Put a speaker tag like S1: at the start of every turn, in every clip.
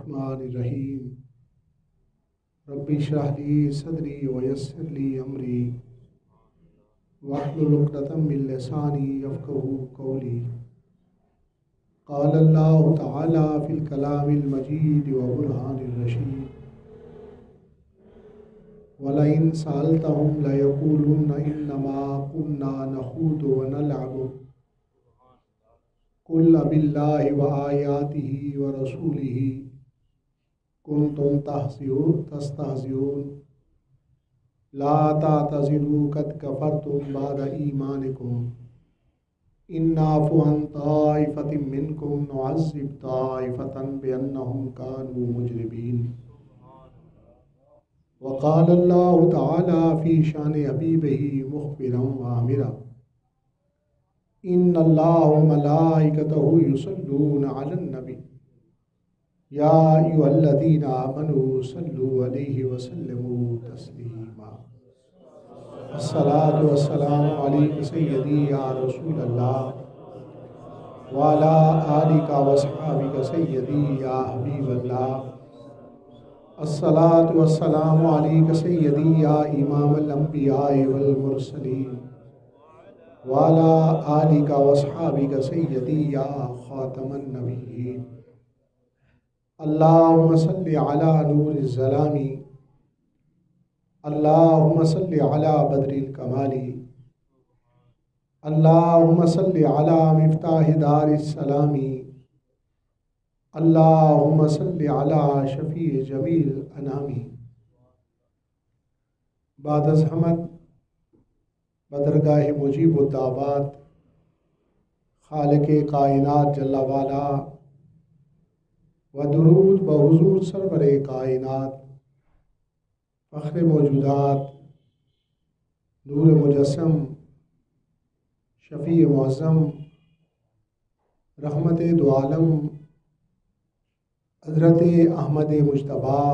S1: الرحمن الرحیم رب اشرح لی صدری ویسر لی امری واحلل عقدۃ من لسانی یفقہوا قولی قال اللہ تعالی فی الکلام المجید وبرہان الرشید وَلَئِن سَأَلْتَهُمْ لَيَقُولُنَّ إِنَّمَا كُنَّا نَخُوضُ وَنَلْعَبُ قُلْ أَبِاللَّهِ وَآيَاتِهِ وَرَسُولِهِ كُنتُمْ تَسْتَهْزِئُونَ لَا تَعْتَذِرُوا قَدْ كَفَرْتُمْ بَعْدَ إِيمَانِكُمْ إِن نَّعْفُ عَن طَائِفَةٍ مِّنكُمْ نُعَذِّبْ طَائِفَةً بِأَنَّهُمْ كَانُوا مُجْرِمِينَ وقال اللہ تعالی فی شان حبیبہ مخبرا وآمرا ان اللہ وملائکتہ یصلون علی النبی یا ایھا الذین آمنوا صلوا علیہ وسلموا تسلیما الصلاۃ والسلام علیک سیدی یا رسول اللہ وعلی آلک واصحابک سیدی یا حبیب اللہ الصلاۃ والسلام علیک سیدی یا امام الانبیاء والمرسلین وعلی آلک واصحابک سیدی یا خاتم النبیین اللہم صلی علی نور الظلام اللہم صلی علی بدر الکمال اللہم صلی علی مفتاح دار السلام اللہم صلی علی شفیع جمیل انامی بعد از حمد بدرگاہ مجیب الدعوات خالق کائنات جل والا و درود بحضور سرور کائنات فخر موجودات نور مجسم شفیع معظم رحمت دو عالم حضرت احمد مجتبیٰ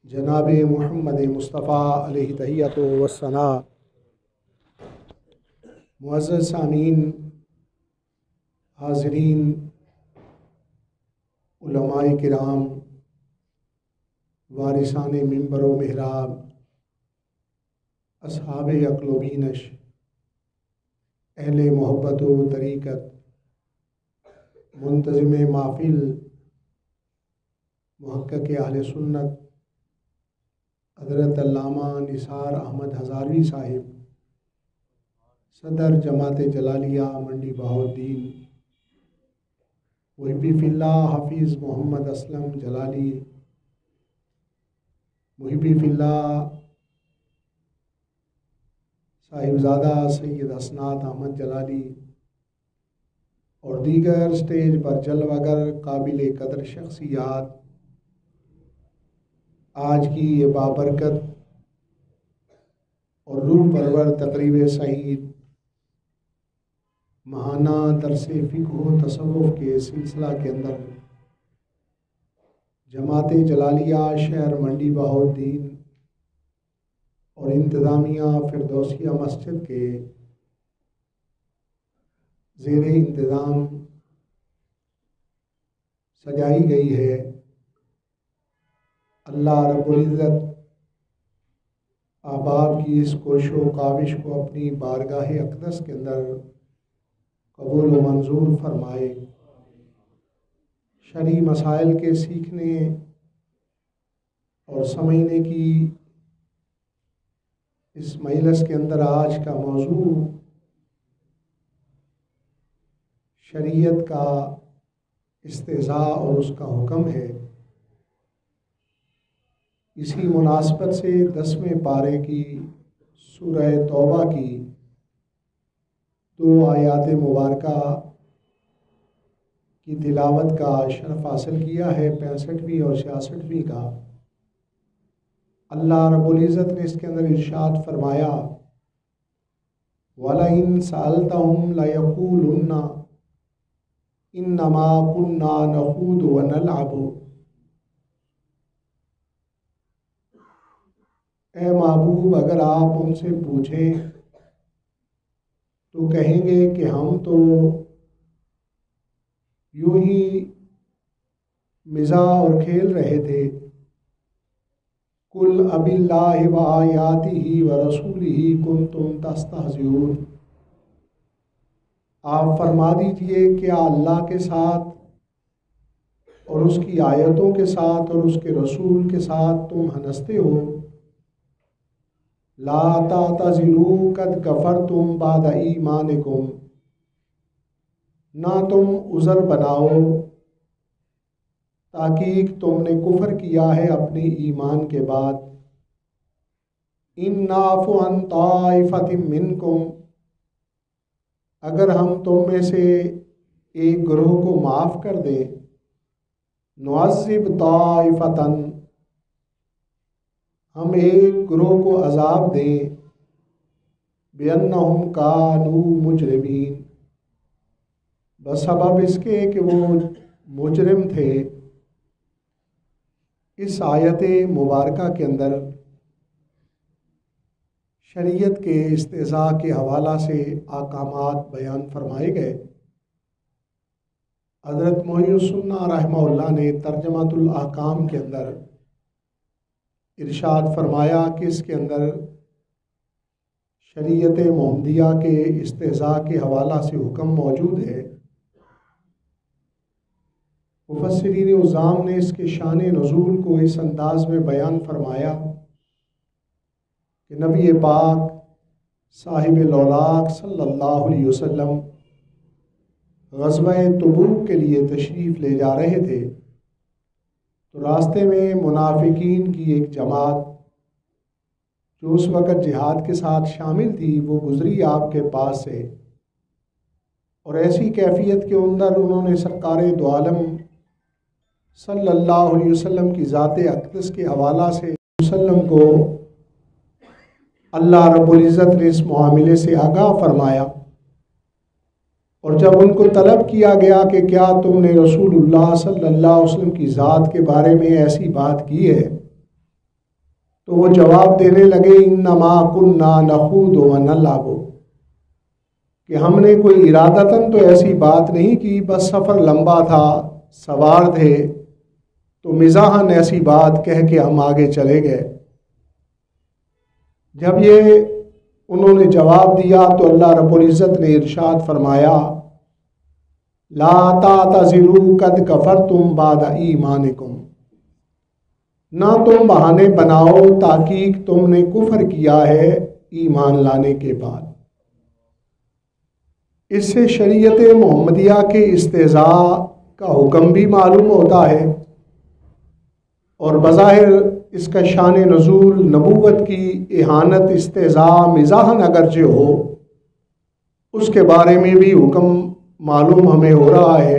S1: جناب محمد مصطفیٰ علیہ تحیۃ و ثناء معزز سامعین حاضرین علماء کرام وارثان منبر و محراب اصحاب عقل و بینش اہل محبت و طریقت منتظم محفل محقق اہل سنت حضرت علامہ نثار احمد ہزاروی صاحب صدر جماعت جلالیہ منڈی بہاؤالدین محبی فی اللہ حفیظ محمد اسلم جلالی محبی فی اللہ صاحبزادہ سید اسناد احمد جلالی اور دیگر سٹیج پر جلوہ گر قابل قدر شخصیات آج کی یہ بابرکت اور روح پرور تقریب سعید ماہانہ درس فقہ و تصوف کے سلسلہ کے اندر جماعت جلالیہ شہر منڈی بہاؤالدین اور انتظامیہ فردوسیہ مسجد کے زیر انتظام سجائی گئی ہے۔ اللہ رب العزت احباب کی اس کوشش و کاوش کو اپنی بارگاہ اقدس کے اندر قبول و منظور فرمائے۔ شرعی مسائل کے سیکھنے اور سمجھنے کی اس مجلس کے اندر آج کا موضوع شریعت کا استہزاء اور اس کا حکم ہے۔ اسی مناسبت سے 10ویں پارے کی سورہ توبہ کی 2 آیات مبارکہ کی تلاوت کا شرف حاصل کیا ہے، 65ویں اور 66ویں کا۔ اللہ رب العزت نے اس کے اندر ارشاد فرمایا وَلَئِن سَأَلْتَهُمْ لَيَقُولُنَّ إِنَّمَا كُنَّا نَخُوضُ وَنَلْعَبُ۔ اے محبوب، اگر آپ ان سے پوچھیں تو کہیں گے کہ ہم تو یوں ہی مزاح اور کھیل رہے تھے۔ قل اب اللہ و آیاتہ و رسولہ کنتم تستہزئون، آپ فرما دیجئے کیا اللہ کے ساتھ اور اس کی آیتوں کے ساتھ اور اس کے رسول کے ساتھ تم ہنستے ہو؟ لا تعتذروا قد کفرتم بعد ایمانکم، نہ تم عذر بناؤ، تحقیق تم نے کفر کیا ہے اپنی ایمان کے بعد۔ ان نعفو عن طائفۃ منکم، اگر ہم تم میں سے ایک گروہ کو معاف کر دیں، نعذب طائفۃ، ہم ایک گروہ کو عذاب دیں، بأنہم کانوا مجرمین، بسبب اس کے کہ وہ مجرم تھے۔ اس آیت مبارکہ کے اندر شریعت کے استہزاء کے حوالہ سے احکامات بیان فرمائے گئے۔ حضرت محی السنہ رحمہ اللہ نے ترجمۃ الاحکام کے اندر ارشاد فرمایا کہ اس کے اندر شریعت محمدیہ کے استہزاء کے حوالہ سے حکم موجود ہے۔ مفسرین عظام نے اس کے شان نزول کو اس انداز میں بیان فرمایا کہ نبی پاک صاحب لولاک صلی اللہ علیہ وسلم غزوہ تبوک کے لیے تشریف لے جا رہے تھے، تو راستے میں منافقین کی ایک جماعت جو اس وقت جہاد کے ساتھ شامل تھی وہ گزری آپ کے پاس سے، اور ایسی کیفیت کے اندر انہوں نے سرکار دو عالم صلی اللہ علیہ وسلم کی ذات اقدس کے حوالہ سے وسلم کو اللہ رب العزت نے اس معاملے سے آگاہ فرمایا، اور جب ان کو طلب کیا گیا کہ کیا تم نے رسول اللہ صلی اللہ علیہ وسلم کی ذات کے بارے میں ایسی بات کی ہے، تو وہ جواب دینے لگے انما کنا نخوض ونلعب، کہ ہم نے کوئی ارادتاً تو ایسی بات نہیں کی، بس سفر لمبا تھا، سوار تھے، تو مزاحاً ایسی بات کہہ کے ہم آگے چلے گئے۔ جب یہ انہوں نے جواب دیا تو اللہ رب العزت نے ارشاد فرمایا لا تعتذروا قد کفرتم بعد ایمانکم، نہ تم بہانے بناؤ، تحقیق تم نے کفر کیا ہے ایمان لانے کے بعد۔ اس سے شریعت محمدیہ کے استہزاء کا حکم بھی معلوم ہوتا ہے، اور بظاہر اس کا شان نزول نبوت کی اہانت، استہزاء، مزاحاً اگرچہ ہو، اس کے بارے میں بھی حکم معلوم ہمیں ہو رہا ہے۔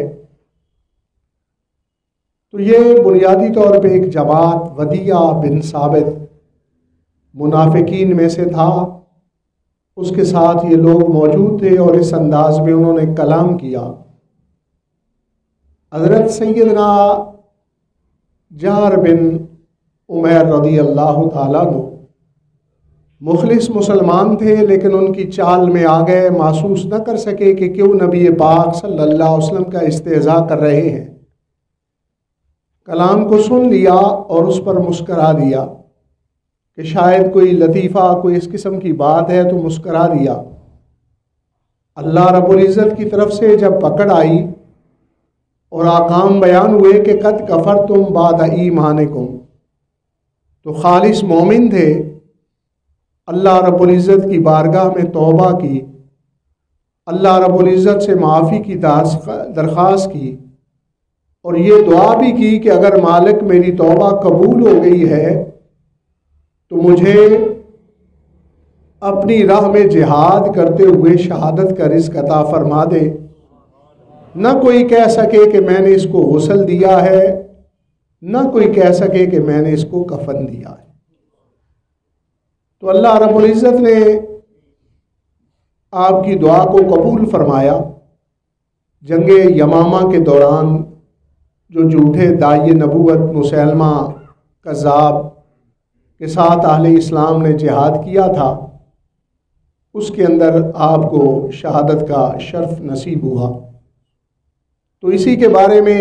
S1: تو یہ بنیادی طور پہ ایک جماعت ودیع بن ثابت منافقین میں سے تھا، اس کے ساتھ یہ لوگ موجود تھے اور اس انداز میں انہوں نے کلام کیا۔ حضرت سیدنا جابر بن عمیر رضی اللہ تعالیٰ عنہ مخلص مسلمان تھے، لیکن ان کی چال میں آ گئے، محسوس نہ کر سکے کہ کیوں نبی پاک صلی اللہ علیہ وسلم کا استہزاء کر رہے ہیں۔ کلام کو سن لیا اور اس پر مسکرا دیا کہ شاید کوئی لطیفہ، کوئی اس قسم کی بات ہے، تو مسکرا دیا۔ اللہ رب العزت کی طرف سے جب پکڑ آئی اور احکام بیان ہوئے کہ قد کفرتم بعد ایمانکم، تو خالص مومن تھے، اللہ رب العزت کی بارگاہ میں توبہ کی، اللہ رب العزت سے معافی کی درخواست کی، اور یہ دعا بھی کی کہ اگر مالک میری توبہ قبول ہو گئی ہے تو مجھے اپنی راہ میں جہاد کرتے ہوئے شہادت کا رزق عطا فرما دے۔ نہ کوئی کہہ سکے کہ میں نے اس کو غسل دیا ہے، نہ کوئی کہہ سکے کہ میں نے اس کو کفن دیا ہے۔ تو اللہ رب العزت نے آپ کی دعا کو قبول فرمایا۔ جنگ یمامہ کے دوران جو جھوٹے داعی نبوت مسیلمہ کذاب کے ساتھ اہل اسلام نے جہاد کیا تھا، اس کے اندر آپ کو شہادت کا شرف نصیب ہوا۔ تو اسی کے بارے میں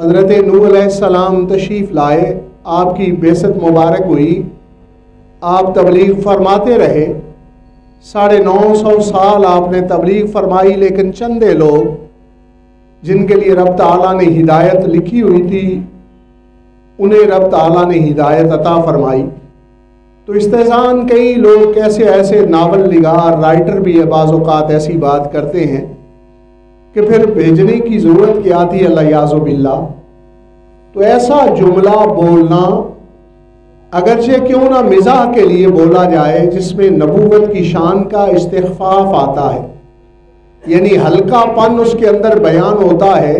S1: حضرت نوح علیہ السلام تشریف لائے، آپ کی بعثت مبارک ہوئی، آپ تبلیغ فرماتے رہے، 950 سال آپ نے تبلیغ فرمائی، لیکن چندے لوگ جن کے لیے رب تعالیٰ نے ہدایت لکھی ہوئی تھی انہیں رب تعالیٰ نے ہدایت عطا فرمائی۔ تو استحسان کئی لوگ ایسے ناول نگار رائٹر بھی بعض اوقات ایسی بات کرتے ہیں کہ پھر بھیجنے کی ضرورت کیا تھی اللہ یعوذ باللہ۔ تو ایسا جملہ بولنا اگرچہ کیوں نہ مزاح کے لیے بولا جائے جس میں نبوت کی شان کا استخفاف آتا ہے، یعنی ہلکا پن اس کے اندر بیان ہوتا ہے،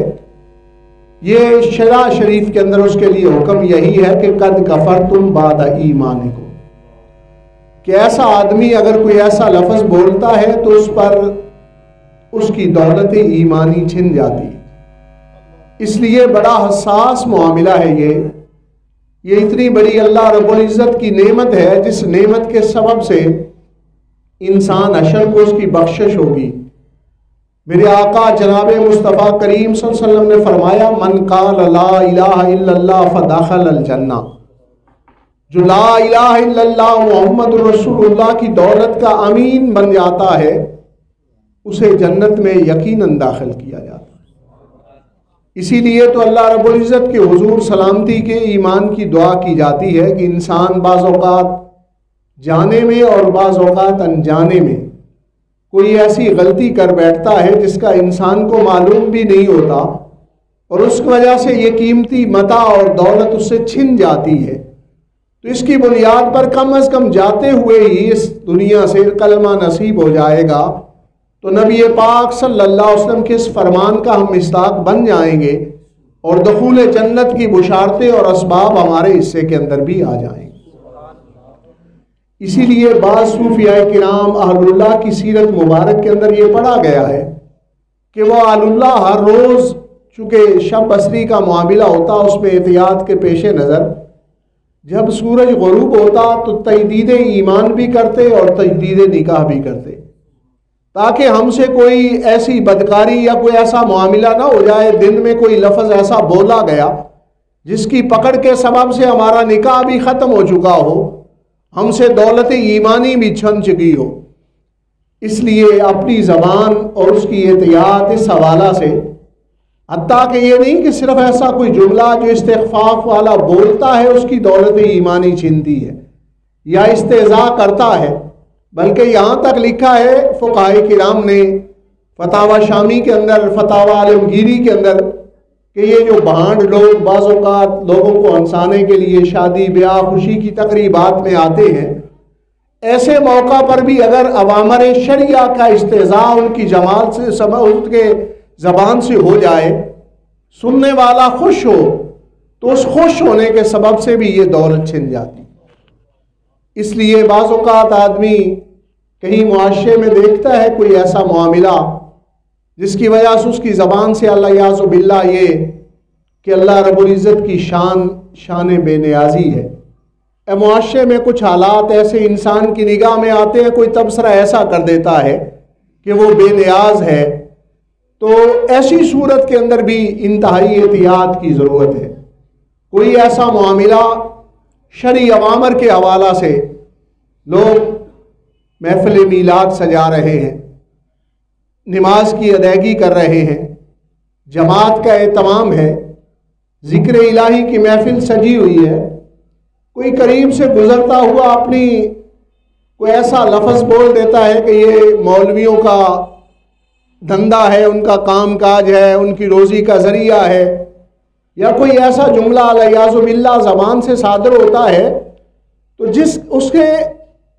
S1: یہ شرع شریف کے اندر اس کے لیے حکم یہی ہے کہ قد کفرتم بعد ایمانکم، کہ ایسا آدمی اگر کوئی ایسا لفظ بولتا ہے تو اس پر اس کی دولت ایمانی چھن جاتی ہے۔ اس لیے بڑا حساس معاملہ ہے یہ اتنی بڑی اللہ رب العزت کی نعمت ہے جس نعمت کے سبب سے انسان اشر کو اس کی بخشش ہوگی۔ میرے آقا جناب مصطفیٰ کریم صلی اللہ علیہ وسلم نے فرمایا من قال لا الہ الا اللہ فدخل الجنہ، جو لا الہ الا اللہ محمد رسول اللہ کی دولت کا امین بن جاتا ہے اسے جنت میں یقیناً داخل کیا جاتا ہے۔ اسی لیے تو اللہ رب العزت کے حضور سلامتی کے ایمان کی دعا کی جاتی ہے کہ انسان بعض اوقات جانے میں اور بعض اوقات انجانے میں کوئی ایسی غلطی کر بیٹھتا ہے جس کا انسان کو معلوم بھی نہیں ہوتا، اور اس کی وجہ سے یہ قیمتی متاع اور دولت اس سے چھن جاتی ہے۔ تو اس کی بنیاد پر کم از کم جاتے ہوئے ہی اس دنیا سے کلمہ نصیب ہو جائے گا تو نبی پاک صلی اللہ علیہ وسلم کے اس فرمان کا ہم مصداق بن جائیں گے اور دخول جنت کی بشارتیں اور اسباب ہمارے حصے کے اندر بھی آ جائیں گے۔ اسی لیے بعض صوفیاء کرام اہل اللہ کی سیرت مبارک کے اندر یہ پڑھا گیا ہے کہ وہ اہل اللہ ہر روز چونکہ شب بصری کا معاملہ ہوتا اس میں احتیاط کے پیش نظر جب سورج غروب ہوتا تو تجدید ایمان بھی کرتے اور تجدید نکاح بھی کرتے، تاکہ ہم سے کوئی ایسی بدکاری یا کوئی ایسا معاملہ نہ ہو جائے، دن میں کوئی لفظ ایسا بولا گیا جس کی پکڑ کے سبب سے ہمارا نکاح بھی ختم ہو چکا ہو، ہم سے دولت ایمانی بھی چھن چکی ہو۔ اس لیے اپنی زبان اور اس کی احتیاط اس حوالہ سے، حتیٰ کہ یہ نہیں کہ صرف ایسا کوئی جملہ جو استخفاف والا بولتا ہے اس کی دولت ایمانی چھنتی ہے یا استہزاء کرتا ہے، بلکہ یہاں تک لکھا ہے فقہائے کرام نے فتاوی شامی کے اندر، فتاوی عالمگیری کے اندر، کہ یہ جو بھانڈ لوگ بعض اوقات لوگوں کو ہنسانے کے لیے شادی بیاہ خوشی کی تقریبات میں آتے ہیں، ایسے موقع پر بھی اگر اوامر شریعہ کا استہزاء ان کی جمال سے ان کے زبان سے ہو جائے، سننے والا خوش ہو تو اس خوش ہونے کے سبب سے بھی یہ دولت چھن جاتی۔ اس لیے بعض اوقات آدمی کہیں معاشرے میں دیکھتا ہے کوئی ایسا معاملہ جس کی وجہ سے اس کی زبان سے اللہ یعوذ باللہ یہ کہ اللہ رب العزت کی شان بے نیازی ہے۔ معاشرے میں کچھ حالات ایسے انسان کی نگاہ میں آتے ہیں، کوئی تبصرہ ایسا کر دیتا ہے کہ وہ بے نیاز ہے، تو ایسی صورت کے اندر بھی انتہائی احتیاط کی ضرورت ہے۔ کوئی ایسا معاملہ شرعی اوامر کے حوالہ سے لوگ محفل میلاد سجا رہے ہیں، نماز کی ادائیگی کر رہے ہیں، جماعت کا اہتمام ہے، ذکر الہی کی محفل سجی ہوئی ہے، کوئی قریب سے گزرتا ہوا اپنی کوئی ایسا لفظ بول دیتا ہے کہ یہ مولویوں کا دھندا ہے، ان کا کام کاج ہے، ان کی روزی کا ذریعہ ہے، یا کوئی ایسا جملہ علیاذ باللہ زبان سے صادر ہوتا ہے تو اس کے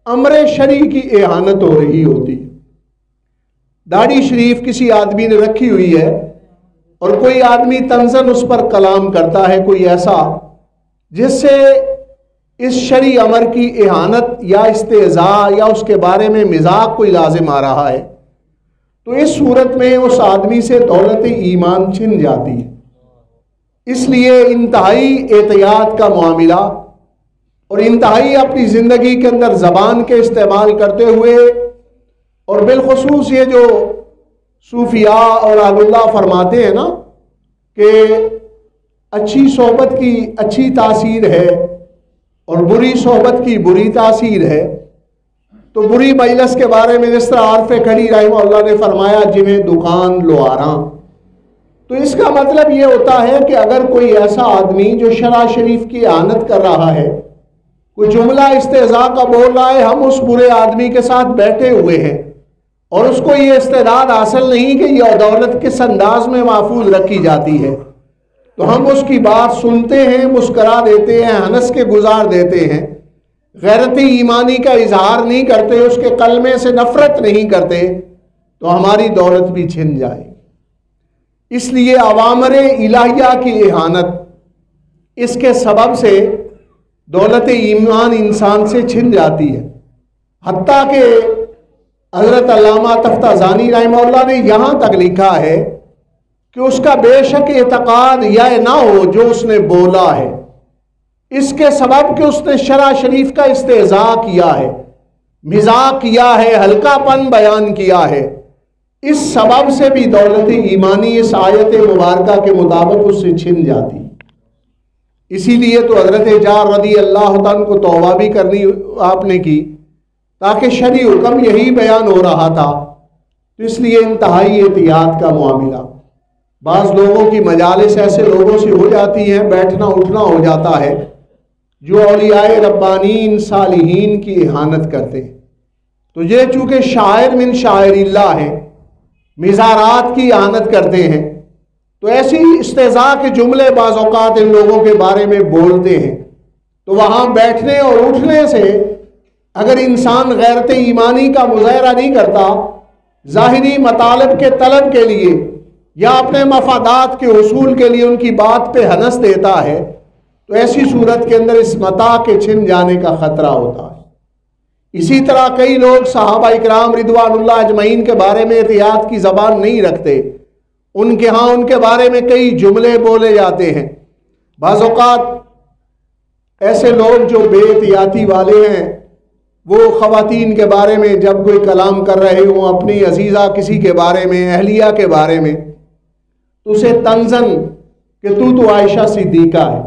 S1: امر شرعی کی اہانت ہو رہی ہوتی ہے۔ داڑھی شریف کسی آدمی نے رکھی ہوئی ہے اور کوئی آدمی طنزاً اس پر کلام کرتا ہے، کوئی ایسا جس سے اس شرعی امر کی اہانت یا استہزاء یا اس کے بارے میں مذاق کوئی لازم آ رہا ہے، تو اس صورت میں اس آدمی سے دولت ایمان چھن جاتی ہے۔ اس لیے انتہائی احتیاط کا معاملہ اور انتہائی اپنی زندگی کے اندر زبان کے استعمال کرتے ہوئے، اور بالخصوص یہ جو صوفیاء اور اہل اللہ فرماتے ہیں نا کہ اچھی صحبت کی اچھی تاثیر ہے اور بری صحبت کی بری تاثیر ہے، تو بری مجلس کے بارے میں جس طرح عارف کھڑی رحمہ اللہ نے فرمایا جویں دکان لواراں، تو اس کا مطلب یہ ہوتا ہے کہ اگر کوئی ایسا آدمی جو شرع شریف کی اعانت کر رہا ہے، کوئی جملہ استہزاء کا بول رہا ہے، ہم اس برے آدمی کے ساتھ بیٹھے ہوئے ہیں اور اس کو یہ استعداد حاصل نہیں کہ یہ دولت کس انداز میں محفوظ رکھی جاتی ہے، تو ہم اس کی بات سنتے ہیں، مسکرا دیتے ہیں، ہنس کے گزار دیتے ہیں، غیرت ایمانی کا اظہار نہیں کرتے، اس کے کلمے سے نفرت نہیں کرتے، تو ہماری دولت بھی چھن جائے گی۔ اس لیے اوامر الہیہ کی اہانت، اس کے سبب سے دولت ایمان انسان سے چھن جاتی ہے، حتیٰ کہ حضرت علامہ تفتازانی رحمہ اللہ نے یہاں تک لکھا ہے کہ اس کا بے شک اعتقاد یہ نہ ہو جو اس نے بولا ہے، اس کے سبب کہ اس نے شرع شریف کا استہزاء کیا ہے، مزاح کیا ہے، ہلکا پن بیان کیا ہے، اس سبب سے بھی دولت ایمانی اس آیت مبارکہ کے مطابق اس سے چھن جاتی۔ اسی لیے تو حضرت جار رضی اللہ عنہ کو توبہ بھی کرنی آپ نے کی، تاکہ شرعی حکم یہی بیان ہو رہا تھا، تو اس لیے انتہائی احتیاط کا معاملہ۔ بعض لوگوں کی مجالس ایسے لوگوں سے ہو جاتی ہیں، بیٹھنا اٹھنا ہو جاتا ہے جو اولیاء ربانین صالحین کی اہانت کرتے ہیں، تو یہ چونکہ شاعر من شاعر اللہ ہیں، مزارات کی اہانت کرتے ہیں، تو ایسی استہزاء کے جملے بعض اوقات ان لوگوں کے بارے میں بولتے ہیں، تو وہاں بیٹھنے اور اٹھنے سے اگر انسان غیرت ایمانی کا مظاہرہ نہیں کرتا، ظاہری مطالب کے طلب کے لیے یا اپنے مفادات کے حصول کے لیے ان کی بات پہ ہنس دیتا ہے، تو ایسی صورت کے اندر اس متاع کے چھن جانے کا خطرہ ہوتا ہے۔ اسی طرح کئی لوگ صحابہ اکرام رضوان اللہ اجمعین کے بارے میں احتیاط کی زبان نہیں رکھتے، ان کے ہاں ان کے بارے میں کئی جملے بولے جاتے ہیں۔ بعض اوقات ایسے لوگ جو بے احتیاطی والے ہیں، وہ خواتین کے بارے میں جب کوئی کلام کر رہے ہوں، اپنی عزیزہ کسی کے بارے میں، اہلیہ کے بارے میں، تو اسے طنزاً کہ تو عائشہ صدیقہ ہے،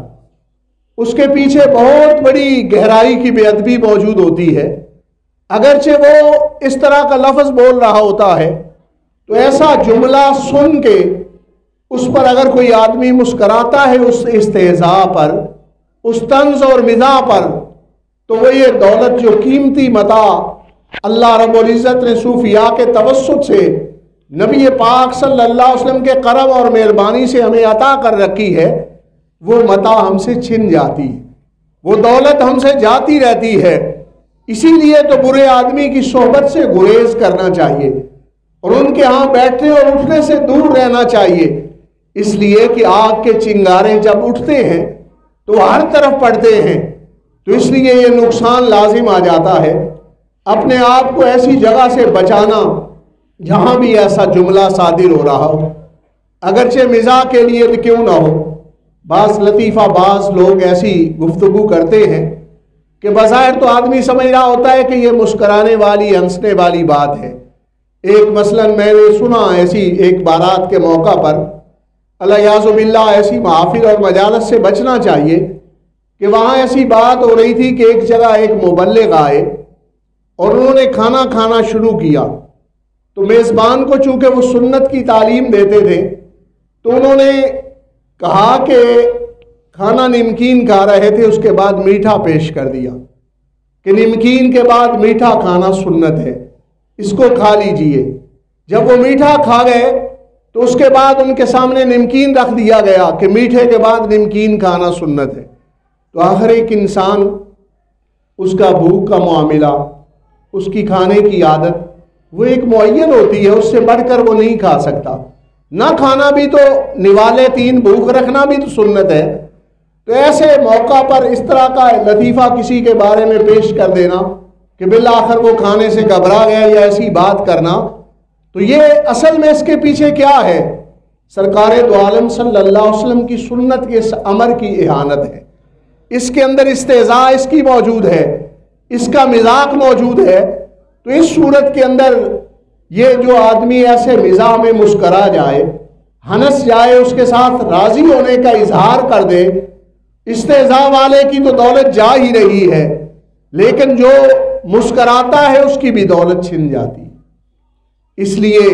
S1: اس کے پیچھے بہت بڑی گہرائی کی بے ادبی موجود ہوتی ہے۔ اگرچہ وہ اس طرح کا لفظ بول رہا ہوتا ہے، تو ایسا جملہ سن کے اس پر اگر کوئی آدمی مسکراتا ہے، اس استہزاء پر، اس طنز اور مزاح پر، تو وہ یہ دولت جو قیمتی متاع اللہ رب العزت نے صوفیاء کے توسط سے نبی پاک صلی اللہ علیہ وسلم کے کرم اور مہربانی سے ہمیں عطا کر رکھی ہے، وہ متاع ہم سے چھن جاتی ہے، وہ دولت ہم سے جاتی رہتی ہے۔ اسی لیے تو برے آدمی کی صحبت سے گریز کرنا چاہیے اور ان کے ہاں بیٹھنے اور اٹھنے سے دور رہنا چاہیے، اس لیے کہ آگ کے چنگارے جب اٹھتے ہیں تو ہر طرف پڑتے ہیں، تو اس لیے یہ نقصان لازم آ جاتا ہے۔ اپنے آپ کو ایسی جگہ سے بچانا جہاں بھی ایسا جملہ صادر ہو رہا ہو، اگرچہ مزاح کے لیے کیوں نہ ہو۔ بعض لطیفہ باز لوگ ایسی گفتگو کرتے ہیں کہ بظاہر تو آدمی سمجھ رہا ہوتا ہے کہ یہ مسکرانے والی، ہنسنے والی بات ہے۔ ایک مثلاً میں نے سنا ایسی ایک بارات کے موقع پر، الیاذ باللہ ایسی محافل اور مجالس سے بچنا چاہیے کہ وہاں ایسی بات ہو رہی تھی کہ ایک جگہ ایک مبلغ آئے اور انہوں نے کھانا کھانا شروع کیا، تو میزبان کو چونکہ وہ سنت کی تعلیم دیتے تھے، تو انہوں نے کہا کہ کھانا نمکین کھا رہے تھے، اس کے بعد میٹھا پیش کر دیا کہ نمکین کے بعد میٹھا کھانا سنت ہے، اس کو کھا لیجئے۔ جب وہ میٹھا کھا گئے تو اس کے بعد ان کے سامنے نمکین رکھ دیا گیا کہ میٹھے کے بعد نمکین کھانا سنت ہے۔ تو آخر ایک انسان، اس کا بھوک کا معاملہ، اس کی کھانے کی عادت وہ ایک معین ہوتی ہے، اس سے بڑھ کر وہ نہیں کھا سکتا۔ نہ کھانا بھی تو نوالے تین، بھوک رکھنا بھی تو سنت ہے۔ تو ایسے موقع پر اس طرح کا لطیفہ کسی کے بارے میں پیش کر دینا کہ بالآخر وہ کھانے سے گھبرا گیا یا ایسی بات کرنا، تو یہ اصل میں اس کے پیچھے کیا ہے؟ سرکار دو عالم صلی اللہ علیہ وسلم کی سنت کے اس امر کی اہانت ہے، اس کے اندر استہزاء اس کی موجود ہے، اس کا مذاق موجود ہے۔ تو اس صورت کے اندر یہ جو آدمی ایسے مزاح میں مسکرا جائے ہنس جائے، اس کے ساتھ راضی ہونے کا اظہار کر دے، استہزاء والے کی تو دولت جا ہی رہی ہے، لیکن جو مسکراتا ہے اس کی بھی دولت چھن جاتی۔ اس لیے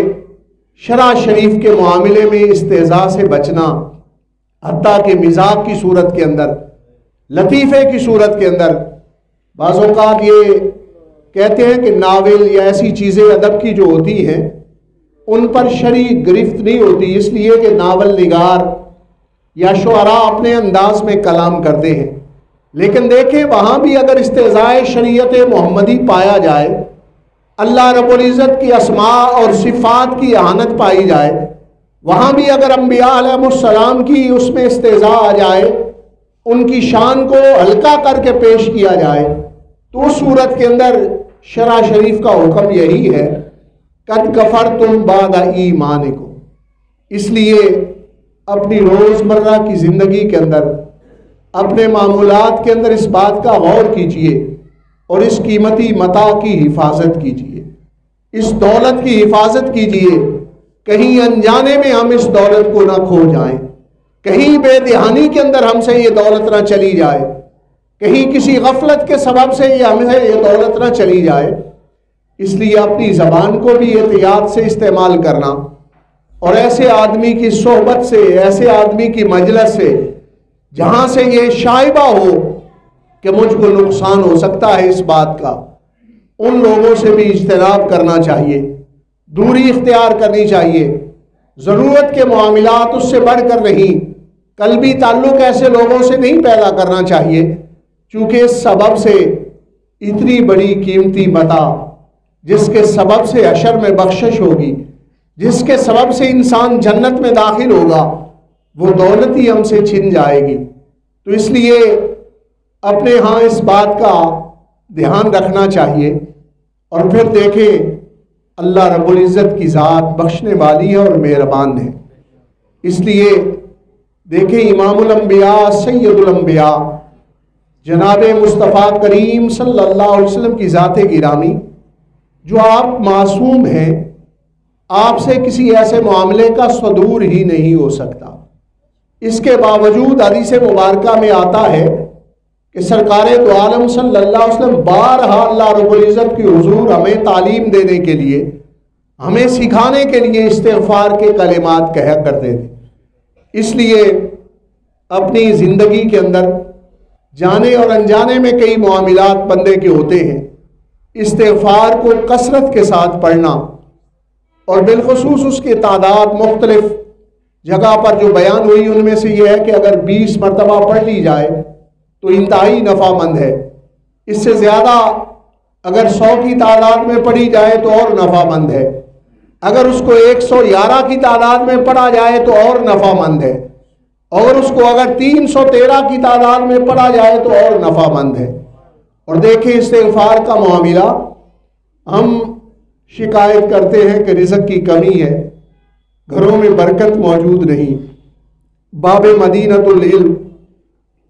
S1: شرع شریف کے معاملے میں استہزاء سے بچنا، حتیٰ کہ مزاح کی صورت کے اندر، لطیفے کی صورت کے اندر، بعض اوقات یہ کہتے ہیں کہ ناول یا ایسی چیزیں ادب کی جو ہوتی ہیں ان پر شرعی گرفت نہیں ہوتی، اس لیے کہ ناول نگار یا شعراء اپنے انداز میں کلام کرتے ہیں، لیکن دیکھیں وہاں بھی اگر استہزاء شریعت محمدی پایا جائے، اللہ رب العزت کی اسماء اور صفات کی اہانت پائی جائے، وہاں بھی اگر انبیاء علیہ السلام کی اس میں استہزاء آ جائے، ان کی شان کو ہلکا کر کے پیش کیا جائے، تو اس صورت کے اندر شرع شریف کا حکم یہی ہے، قد کفرتم بعد ایمانکم۔ اس لیے اپنی روزمرہ کی زندگی کے اندر، اپنے معمولات کے اندر اس بات کا غور کیجئے اور اس قیمتی متاع کی حفاظت کیجئے، اس دولت کی حفاظت کیجئے، کہیں انجانے میں ہم اس دولت کو نہ کھو جائیں، کہیں بے دہانی کے اندر ہم سے یہ دولت نہ چلی جائے، کہیں کسی غفلت کے سبب سے ہمیں یہ دولت نہ چلی جائے۔ اس لیے اپنی زبان کو بھی احتیاط سے استعمال کرنا، اور ایسے آدمی کی صحبت سے، ایسے آدمی کی مجلس سے جہاں سے یہ شائبہ ہو کہ مجھ کو نقصان ہو سکتا ہے اس بات کا، ان لوگوں سے بھی اجتناب کرنا چاہیے، دوری اختیار کرنی چاہیے۔ ضرورت کے معاملات اس سے بڑھ کر نہیں، قلبی تعلق ایسے لوگوں سے نہیں پیدا کرنا چاہیے، چونکہ اس سبب سے اتنی بڑی قیمتی متاع جس کے سبب سے حشر میں بخشش ہوگی، جس کے سبب سے انسان جنت میں داخل ہوگا، وہ دولت ہی ہم سے چھن جائے گی۔ تو اس لیے اپنے ہاں اس بات کا دھیان رکھنا چاہیے، اور پھر دیکھیں اللہ رب العزت کی ذات بخشنے والی ہے اور مہربان ہے۔ اس لیے دیکھیں امام الانبیاء سید الانبیاء جناب مصطفیٰ کریم صلی اللہ علیہ وسلم کی ذات گرامی، جو آپ معصوم ہیں، آپ سے کسی ایسے معاملے کا صدور ہی نہیں ہو سکتا، اس کے باوجود حدیث مبارکہ میں آتا ہے کہ سرکار دو عالم صلی اللہ علیہ وسلم بارہا اللہ رب العزت کی حضور ہمیں تعلیم دینے کے لیے، ہمیں سکھانے کے لیے استغفار کے کلمات کہا کرتے تھے۔ اس لیے اپنی زندگی کے اندر جانے اور انجانے میں کئی معاملات بندے کے ہوتے ہیں، استغفار کو کثرت کے ساتھ پڑھنا، اور بالخصوص اس کی تعداد مختلف جگہ پر جو بیان ہوئی ان میں سے یہ ہے کہ اگر 20 مرتبہ پڑھ لی جائے تو انتہائی نفع مند ہے، اس سے زیادہ اگر 100 کی تعداد میں پڑھی جائے تو اور نفع مند ہے، اگر اس کو 111 کی تعداد میں پڑھا جائے تو اور نفع مند ہے، اور اس کو اگر 313 کی تعداد میں پڑھا جائے تو اور نفع مند ہے۔ اور دیکھیں استغفار کا معاملہ، ہم شکایت کرتے ہیں کہ رزق کی کمی ہے، گھروں میں برکت موجود نہیں، باب مدینۃ العلم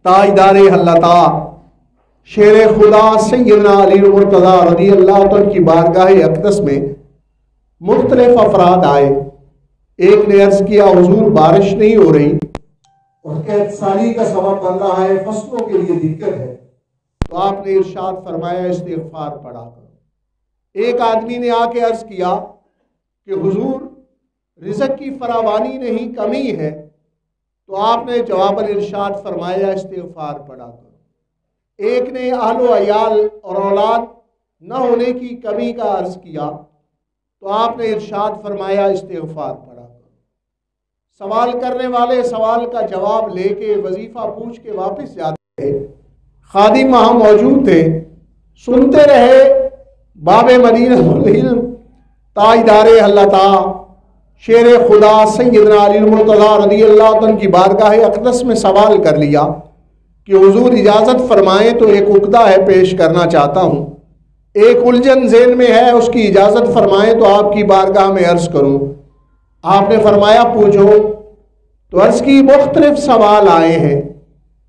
S1: تاجدار حلتا شیر خدا سیدنا علی المرتضی رضی اللہ عنہ کی بارگاہ اقدس میں مختلف افراد آئے۔ ایک نے عرض کیا حضور بارش نہیں ہو رہی اور قحط سالی کا سبب بن رہا ہے، فصلوں کے لیے دقت ہے، تو آپ نے ارشاد فرمایا استغفار پڑھا کرو۔ ایک آدمی نے آ کے عرض کیا کہ حضور رزق کی فراوانی نہیں کمی ہے، تو آپ نے جواب ارشاد فرمایا استغفار پڑھا کرو۔ ایک نے اہل و عیال اور اولاد نہ ہونے کی کمی کا عرض کیا، تو آپ نے ارشاد فرمایا استغفار پڑھا کرو۔ سوال کرنے والے سوال کا جواب لے کے وظیفہ پوچھ کے واپس جاتے ہیں، خادم وہاں موجود تھے، سنتے رہے باب مدینۃ العلم تاجدار حلتا شیر خدا سیدنا علی المرتضی رضی اللہ عنہ کی بارگاہ اقدس میں سوال کر لیا کہ حضور اجازت فرمائیں تو ایک عقدہ ہے پیش کرنا چاہتا ہوں، ایک الجھن ذہن میں ہے، اس کی اجازت فرمائیں تو آپ کی بارگاہ میں عرض کروں۔ آپ نے فرمایا پوچھو، تو عرض کی مختلف سوال آئے ہیں،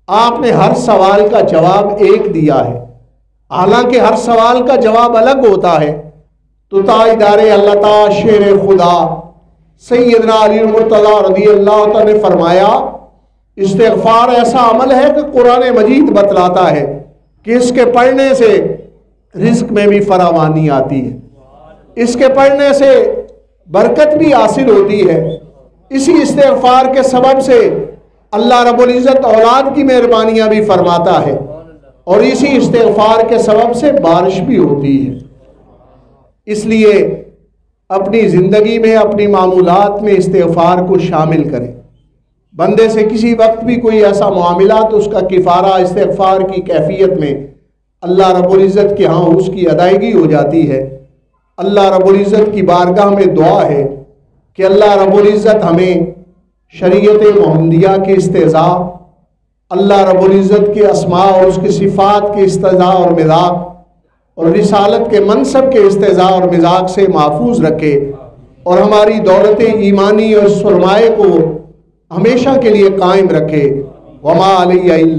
S1: آپ نے ہر سوال کا جواب ایک دیا ہے، حالانکہ ہر سوال کا جواب الگ ہوتا ہے۔ تو تاجدار اللہ شیر خدا سیدنا علی مرتضی رضی اللہ تعالیٰ نے فرمایا استغفار ایسا عمل ہے کہ قرآن مجید بتلاتا ہے کہ اس کے پڑھنے سے رزق میں بھی فراوانی آتی ہے، اس کے پڑھنے سے برکت بھی حاصل ہوتی ہے، اسی استغفار کے سبب سے اللہ رب العزت اولاد کی مہربانیاں بھی فرماتا ہے، اور اسی استغفار کے سبب سے بارش بھی ہوتی ہے۔ اس لیے اپنی زندگی میں اپنی معمولات میں استغفار کو شامل کریں۔ بندے سے کسی وقت بھی کوئی ایسا معاملہ تو اس کا کفارہ استغفار کی کیفیت میں اللہ رب العزت کے ہاں اس کی ادائیگی ہو جاتی ہے۔ اللہ رب العزت کی بارگاہ میں دعا ہے کہ اللہ رب العزت ہمیں شریعت محمدیہ کے استحضاء، اللہ رب العزت کے اسماء اور اس کی صفات کے استحضاء اور مذاق اور رسالت کے منصب کے استحضاء اور مذاق سے محفوظ رکھے، اور ہماری دولت ایمانی اور سرمایہ کو ہمیشہ کے لیے قائم رکھے۔ وما علیہ الا